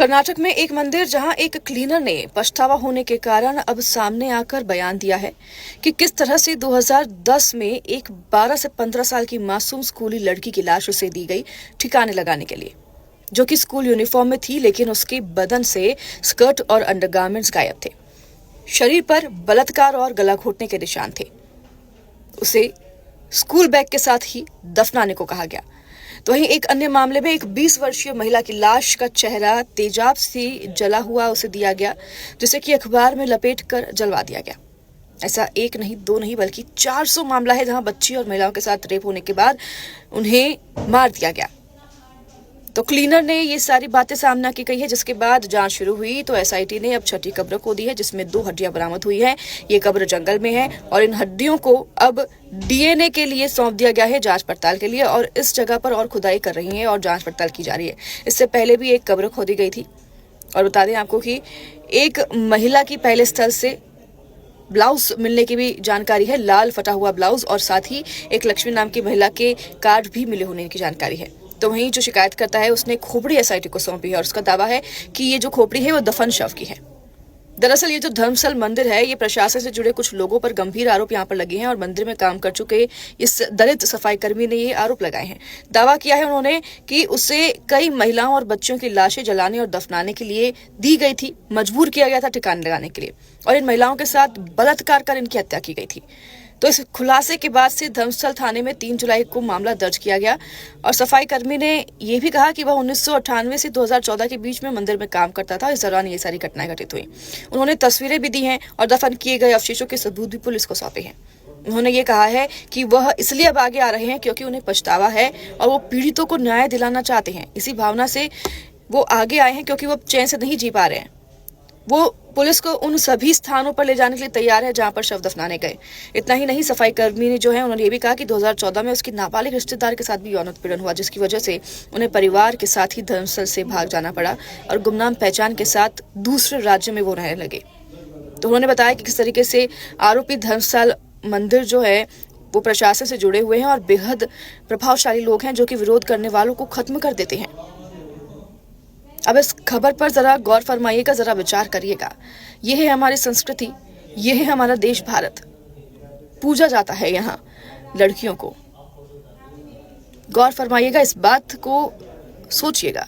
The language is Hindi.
कर्नाटक में एक मंदिर जहां एक क्लीनर ने पछतावा होने के कारण अब सामने आकर बयान दिया है कि किस तरह से 2010 में एक 12 से 15 साल की मासूम स्कूली लड़की की लाश उसे दी गई ठिकाने लगाने के लिए, जो कि स्कूल यूनिफॉर्म में थी, लेकिन उसके बदन से स्कर्ट और अंडरगारमेंट्स गायब थे। शरीर पर बलात्कार और गला घोटने के निशान थे। उसे स्कूल बैग के साथ ही दफनाने को कहा गया। तो वहीं एक अन्य मामले में एक 20 वर्षीय महिला की लाश का चेहरा तेजाब से जला हुआ उसे दिया गया, जिसे कि अखबार में लपेट कर जलवा दिया गया। ऐसा एक नहीं, दो नहीं, बल्कि 400 मामला है जहां बच्ची और महिलाओं के साथ रेप होने के बाद उन्हें मार दिया गया। तो क्लीनर ने ये सारी बातें सामने की कही है, जिसके बाद जांच शुरू हुई तो एसआईटी ने अब छठी कब्र खोदी है, जिसमें 2 हड्डियां बरामद हुई हैं। ये कब्र जंगल में है और इन हड्डियों को अब डीएनए के लिए सौंप दिया गया है, जांच पड़ताल के लिए, और इस जगह पर और खुदाई कर रही है और जांच पड़ताल की जा रही है। इससे पहले भी एक कब्र खोदी गई थी। और बता दें आपको कि एक महिला की पहले स्थल से ब्लाउज मिलने की भी जानकारी है, लाल फटा हुआ ब्लाउज, और साथ ही एक लक्ष्मी नाम की महिला के कार्ड भी मिले होने की जानकारी है। तो वहीं जो शिकायत करता है उसने खोपड़ी एसआईटी को सौंपी है और उसका दावा है कि ये जो खोपड़ी है वो दफन शव की है। दरअसल ये जो धर्मस्थल मंदिर है, ये प्रशासन से जुड़े कुछ लोगों पर गंभीर आरोप यहाँ पर लगे हैं और मंदिर में काम कर चुके इस दलित सफाई कर्मी ने ये आरोप लगाए हैं। दावा किया है उन्होंने कि उसे कई महिलाओं और बच्चों की लाशें जलाने और दफनाने के लिए दी गई थी, मजबूर किया गया था ठिकाने लगाने के लिए, और इन महिलाओं के साथ बलात्कार कर इनकी हत्या की गई थी। तो इस खुलासे के बाद से धर्मस्थल थाने में 3 जुलाई को मामला दर्ज किया गया और सफाई कर्मी ने यह भी कहा कि वह 1998 से 2014 के बीच में मंदिर में काम करता था। इस दौरान ये सारी घटनाएं घटित हुई। उन्होंने तस्वीरें भी दी हैं और दफन किए गए अवशेषों के सबूत भी पुलिस को सौंपे हैं। उन्होंने ये कहा है कि वह इसलिए अब आगे आ रहे हैं क्योंकि उन्हें पछतावा है और वो पीड़ितों को न्याय दिलाना चाहते हैं। इसी भावना से वो आगे आए हैं क्योंकि वो चैन से नहीं जी पा रहे हैं। वो पुलिस को उन सभी स्थानों पर ले जाने के लिए तैयार है जहां पर शव दफनाने गए। इतना ही नहीं, सफाई कर्मी ने जो है उन्होंने ये भी कहा कि 2014 में उसकी नाबालिग रिश्तेदार के साथ भी यौन उत्पीड़न हुआ, जिसकी वजह से उन्हें परिवार के साथ ही धर्मस्थल से भाग जाना पड़ा और गुमनाम पहचान के साथ दूसरे राज्य में वो रहने लगे। तो उन्होंने बताया कि किस तरीके से आरोपी धर्मस्थल मंदिर जो है वो प्रशासन से जुड़े हुए हैं और बेहद प्रभावशाली लोग हैं जो कि विरोध करने वालों को खत्म कर देते हैं। अब इस खबर पर जरा गौर फरमाइएगा, जरा विचार करिएगा। यह है हमारी संस्कृति, यह है हमारा देश भारत। पूजा जाता है यहाँ लड़कियों को। गौर फरमाइएगा, इस बात को सोचिएगा।